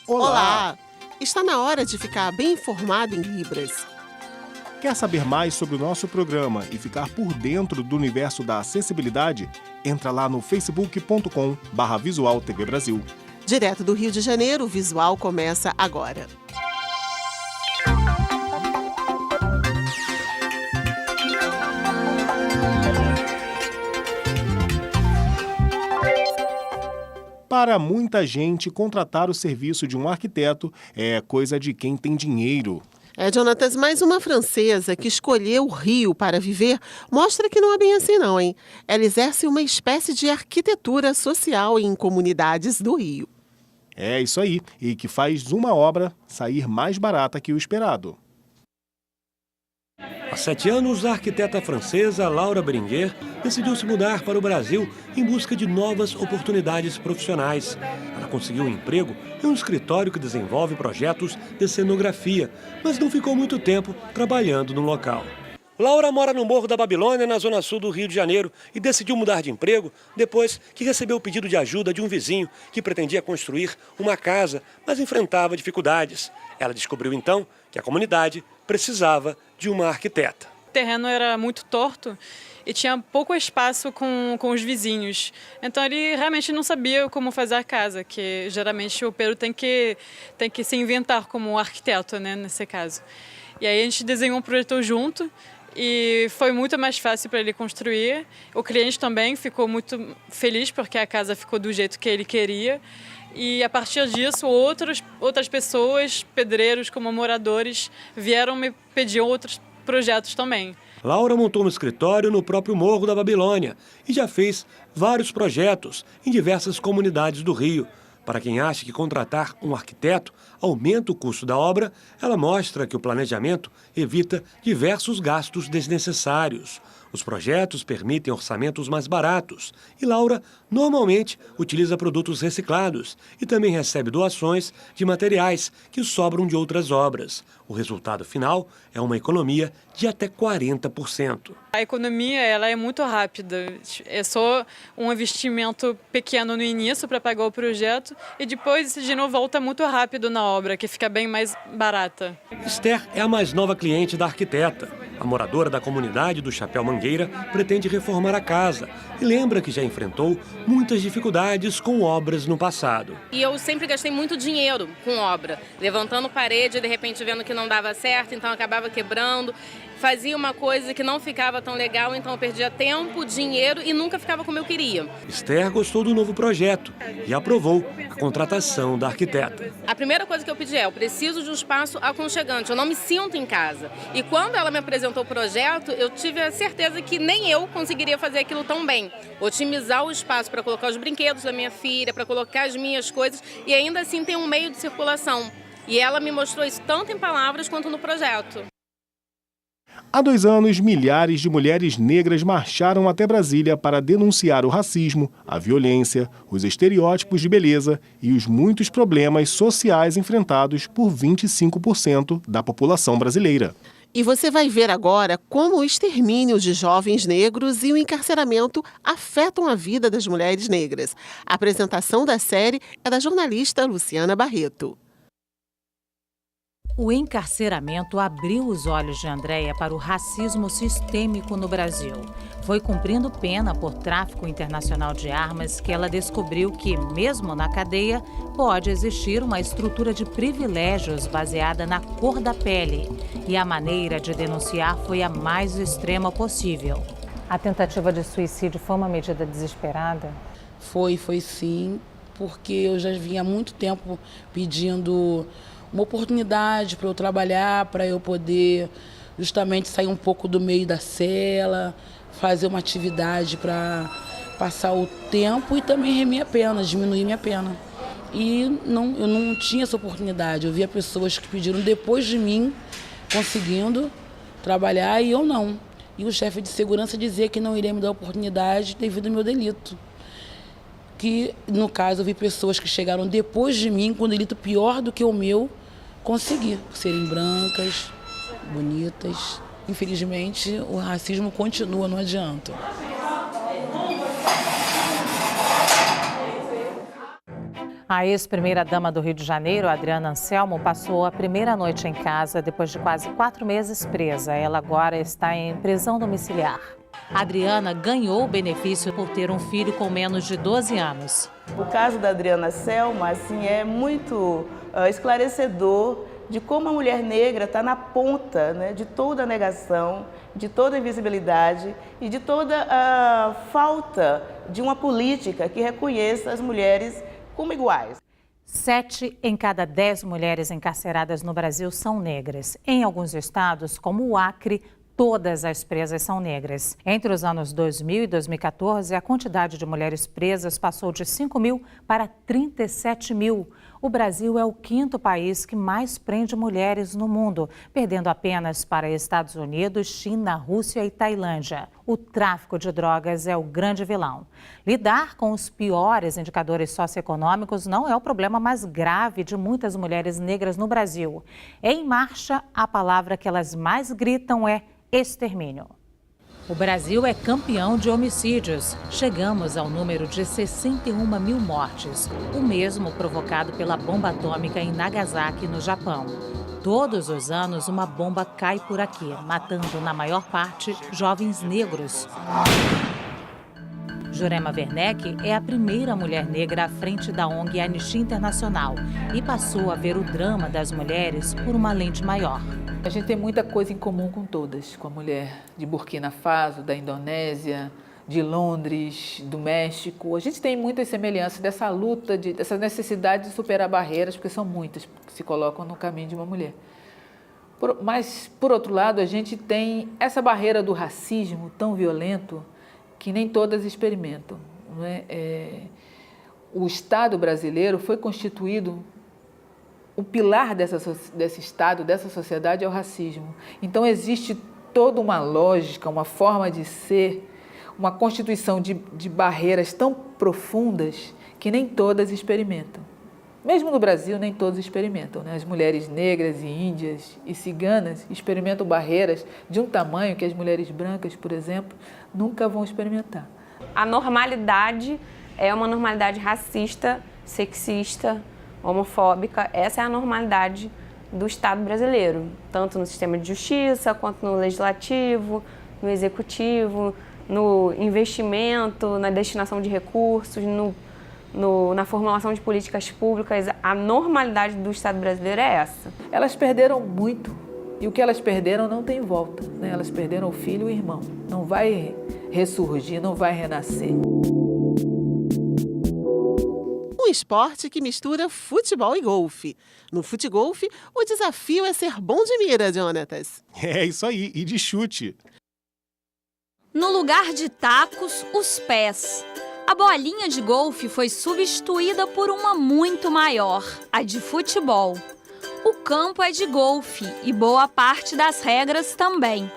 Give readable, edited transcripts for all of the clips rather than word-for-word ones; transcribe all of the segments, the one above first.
Olá! Está na hora de ficar bem informado em Libras. Quer saber mais sobre o nosso programa e ficar por dentro do universo da acessibilidade? Entra lá no facebook.com/Visual TV Brasil. Direto do Rio de Janeiro, o Visual começa agora. Para muita gente, contratar o serviço de um arquiteto é coisa de quem tem dinheiro. Jonatas, mais uma francesa que escolheu o Rio para viver mostra que não é bem assim não, hein? Ela exerce uma espécie de arquitetura social em comunidades do Rio. É isso aí, e que faz uma obra sair mais barata que o esperado. Há 7 anos, a arquiteta francesa Laura Bringuer decidiu se mudar para o Brasil em busca de novas oportunidades profissionais. Ela conseguiu um emprego em um escritório que desenvolve projetos de cenografia, mas não ficou muito tempo trabalhando no local. Laura mora no Morro da Babilônia, na zona sul do Rio de Janeiro, e decidiu mudar de emprego depois que recebeu o pedido de ajuda de um vizinho que pretendia construir uma casa, mas enfrentava dificuldades. Ela descobriu então que a comunidade precisava de uma arquiteta. O terreno era muito torto e tinha pouco espaço com os vizinhos. Então ele realmente não sabia como fazer a casa, que geralmente o Pedro tem que se inventar como arquiteto, né, nesse caso. E aí a gente desenhou um projeto junto e foi muito mais fácil para ele construir. O cliente também ficou muito feliz porque a casa ficou do jeito que ele queria. E a partir disso, outras pessoas, pedreiros como moradores, vieram me pedir outros projetos também. Laura montou um escritório no próprio Morro da Babilônia e já fez vários projetos em diversas comunidades do Rio. Para quem acha que contratar um arquiteto aumenta o custo da obra, ela mostra que o planejamento evita diversos gastos desnecessários. Os projetos permitem orçamentos mais baratos e Laura normalmente utiliza produtos reciclados e também recebe doações de materiais que sobram de outras obras. O resultado final é uma economia de até 40%. A economia ela é muito rápida, é só um investimento pequeno no início para pagar o projeto e depois esse dinheiro volta muito rápido na obra, que fica bem mais barata. Esther é a mais nova cliente da arquiteta. A moradora da comunidade do Chapéu Mangueira pretende reformar a casa e lembra que já enfrentou muitas dificuldades com obras no passado. E eu sempre gastei muito dinheiro com obra, levantando parede, de repente vendo que não dava certo, então acabava quebrando. Fazia uma coisa que não ficava tão legal, então eu perdia tempo, dinheiro e nunca ficava como eu queria. Esther gostou do novo projeto e aprovou a contratação da arquiteta. A primeira coisa que eu pedi eu preciso de um espaço aconchegante, eu não me sinto em casa. E quando ela me apresentou o projeto, eu tive a certeza que nem eu conseguiria fazer aquilo tão bem. Otimizar o espaço para colocar os brinquedos da minha filha, para colocar as minhas coisas e ainda assim ter um meio de circulação. E ela me mostrou isso tanto em palavras quanto no projeto. Há 2 anos, milhares de mulheres negras marcharam até Brasília para denunciar o racismo, a violência, os estereótipos de beleza e os muitos problemas sociais enfrentados por 25% da população brasileira. E você vai ver agora como o extermínio de jovens negros e o encarceramento afetam a vida das mulheres negras. A apresentação da série é da jornalista Luciana Barreto. O encarceramento abriu os olhos de Andréia para o racismo sistêmico no Brasil. Foi cumprindo pena por tráfico internacional de armas que ela descobriu que, mesmo na cadeia, pode existir uma estrutura de privilégios baseada na cor da pele. E a maneira de denunciar foi a mais extrema possível. A tentativa de suicídio foi uma medida desesperada? Foi sim, porque eu já vinha há muito tempo pedindo uma oportunidade para eu trabalhar, para eu poder justamente sair um pouco do meio da cela, fazer uma atividade para passar o tempo e também remir a pena, diminuir minha pena. E eu não tinha essa oportunidade. Eu via pessoas que pediram depois de mim, conseguindo trabalhar e eu não. E o chefe de segurança dizia que não iria me dar oportunidade devido ao meu delito. Que, no caso, eu vi pessoas que chegaram depois de mim, com um delito pior do que o meu, conseguir, por serem brancas, bonitas. Infelizmente, o racismo continua, não adianta. A ex-primeira-dama do Rio de Janeiro, Adriana Anselmo, passou a primeira noite em casa depois de quase 4 meses presa. Ela agora está em prisão domiciliar. Adriana ganhou o benefício por ter um filho com menos de 12 anos. O caso da Adriana Selma é muito esclarecedor de como a mulher negra está na ponta, né, de toda a negação, de toda a invisibilidade e de toda a falta de uma política que reconheça as mulheres como iguais. 7 em cada 10 mulheres encarceradas no Brasil são negras. Em alguns estados, como o Acre, todas as presas são negras. Entre os anos 2000 e 2014, a quantidade de mulheres presas passou de 5 mil para 37 mil. O Brasil é o 5º país que mais prende mulheres no mundo, perdendo apenas para Estados Unidos, China, Rússia e Tailândia. O tráfico de drogas é o grande vilão. Lidar com os piores indicadores socioeconômicos não é o problema mais grave de muitas mulheres negras no Brasil. Em marcha, a palavra que elas mais gritam é extermínio. O Brasil é campeão de homicídios. Chegamos ao número de 61 mil mortes, o mesmo provocado pela bomba atômica em Nagasaki, no Japão. Todos os anos, uma bomba cai por aqui, matando, na maior parte, jovens negros. Jurema Werneck é a primeira mulher negra à frente da ONG Anistia Internacional e passou a ver o drama das mulheres por uma lente maior. A gente tem muita coisa em comum com todas, com a mulher de Burkina Faso, da Indonésia, de Londres, do México. A gente tem muitas semelhanças dessa luta, dessa necessidade de superar barreiras, porque são muitas que se colocam no caminho de uma mulher. Mas, por outro lado, a gente tem essa barreira do racismo tão violento que nem todas experimentam, não é? O Estado brasileiro foi constituído. O pilar desse Estado, dessa sociedade, é o racismo. Então, existe toda uma lógica, uma forma de ser, uma constituição de barreiras tão profundas que nem todas experimentam. Mesmo no Brasil, nem todos experimentam, né? As mulheres negras e índias e ciganas experimentam barreiras de um tamanho que as mulheres brancas, por exemplo, nunca vão experimentar. A normalidade é uma normalidade racista, sexista, homofóbica. Essa é a normalidade do Estado brasileiro, tanto no sistema de justiça, quanto no legislativo, no executivo, no investimento, na destinação de recursos, na formulação de políticas públicas. A normalidade do Estado brasileiro é essa. Elas perderam muito e o que elas perderam não tem volta, né? Elas perderam o filho e o irmão. Não vai ressurgir, não vai renascer. Um esporte que mistura futebol e golfe. No futegolfe, o desafio é ser bom de mira, Jonatas. É isso aí, e de chute. No lugar de tacos, os pés. A bolinha de golfe foi substituída por uma muito maior, a de futebol. O campo é de golfe e boa parte das regras também.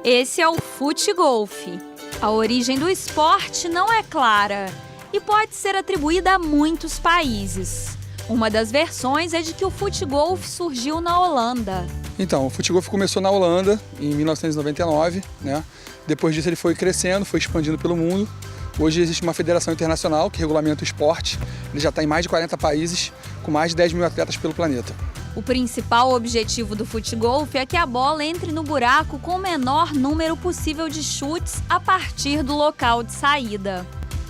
Esse é o futegolfe. A origem do esporte não é clara e pode ser atribuída a muitos países. Uma das versões é de que o futegolfe surgiu na Holanda. Então, o futegolfe começou na Holanda em 1999, né? Depois disso ele foi crescendo, foi expandindo pelo mundo. Hoje existe uma federação internacional que regulamenta o esporte. Ele já está em mais de 40 países, com mais de 10 mil atletas pelo planeta. O principal objetivo do futegolfe é que a bola entre no buraco com o menor número possível de chutes a partir do local de saída.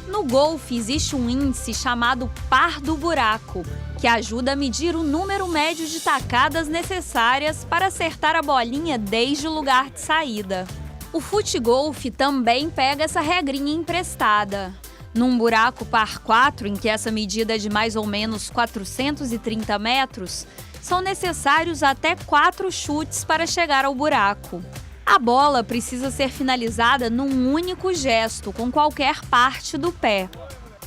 No golfe existe um índice chamado par do buraco, que ajuda a medir o número médio de tacadas necessárias para acertar a bolinha desde o lugar de saída. O futegolfe também pega essa regrinha emprestada. Num buraco par 4, em que essa medida é de mais ou menos 430 metros, são necessários até 4 chutes para chegar ao buraco. A bola precisa ser finalizada num único gesto, com qualquer parte do pé.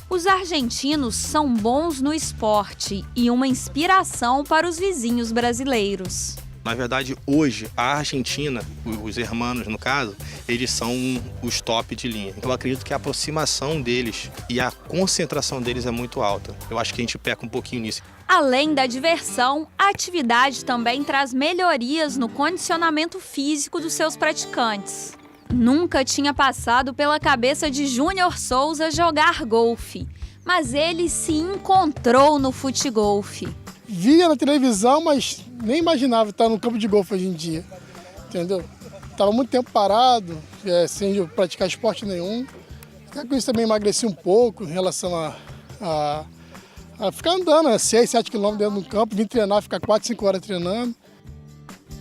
Os argentinos são bons no esporte e uma inspiração para os vizinhos brasileiros. Na verdade, hoje, a Argentina, os hermanos no caso, eles são os top de linha. Eu acredito que a aproximação deles e a concentração deles é muito alta. Eu acho que a gente peca um pouquinho nisso. Além da diversão, a atividade também traz melhorias no condicionamento físico dos seus praticantes. Nunca tinha passado pela cabeça de Júnior Souza jogar golfe, mas ele se encontrou no futegolfe. Via na televisão, mas nem imaginava estar no campo de golfe hoje em dia, entendeu? Estava muito tempo parado, sem praticar esporte nenhum. Com isso também emagreci um pouco em relação a ficar andando 6, 7 quilômetros dentro do campo, vim treinar, ficar 4, 5 horas treinando.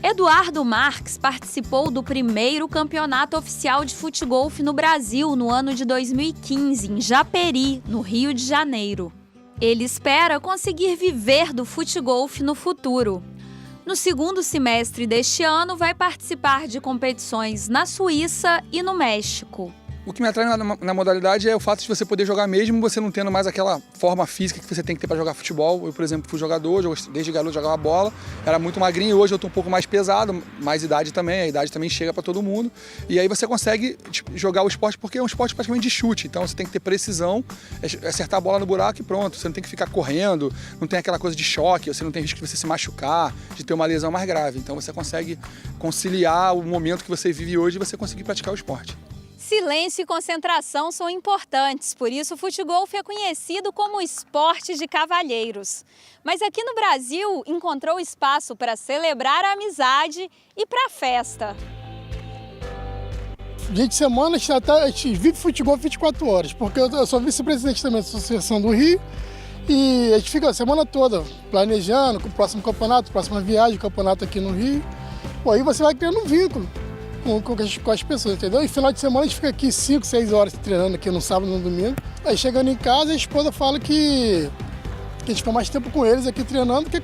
Eduardo Marques participou do primeiro campeonato oficial de futegolfe no Brasil no ano de 2015, em Japeri, no Rio de Janeiro. Ele espera conseguir viver do futegolfe no futuro. No segundo semestre deste ano, vai participar de competições na Suíça e no México. O que me atrai na modalidade é o fato de você poder jogar mesmo você não tendo mais aquela forma física que você tem que ter para jogar futebol. Eu, por exemplo, fui jogador, desde garoto jogava bola, era muito magrinho, hoje eu estou um pouco mais pesado, mais idade também, a idade também chega para todo mundo. E aí você consegue jogar o esporte porque é um esporte praticamente de chute, então você tem que ter precisão, acertar a bola no buraco e pronto. Você não tem que ficar correndo, não tem aquela coisa de choque, você não tem risco de você se machucar, de ter uma lesão mais grave. Então você consegue conciliar o momento que você vive hoje e você conseguir praticar o esporte. Silêncio e concentração são importantes, por isso o futegolfe é conhecido como esporte de cavalheiros. Mas aqui no Brasil encontrou espaço para celebrar a amizade e para a festa. Dia de semana a gente vive futegolfe 24 horas, porque eu sou vice-presidente também da Associação do Rio e a gente fica a semana toda planejando o próximo campeonato, próxima viagem, campeonato aqui no Rio. Pô, aí você vai criando um vínculo com as pessoas, entendeu? E final de semana a gente fica aqui 5, 6 horas treinando aqui no sábado e no domingo. Aí chegando em casa, a esposa fala que a gente fica mais tempo com eles aqui treinando do que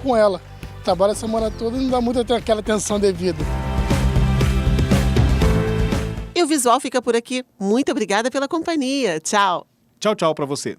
com ela. Trabalha a semana toda e não dá muito aquela atenção devida. E o Visual fica por aqui. Muito obrigada pela companhia. Tchau. Tchau, tchau para você.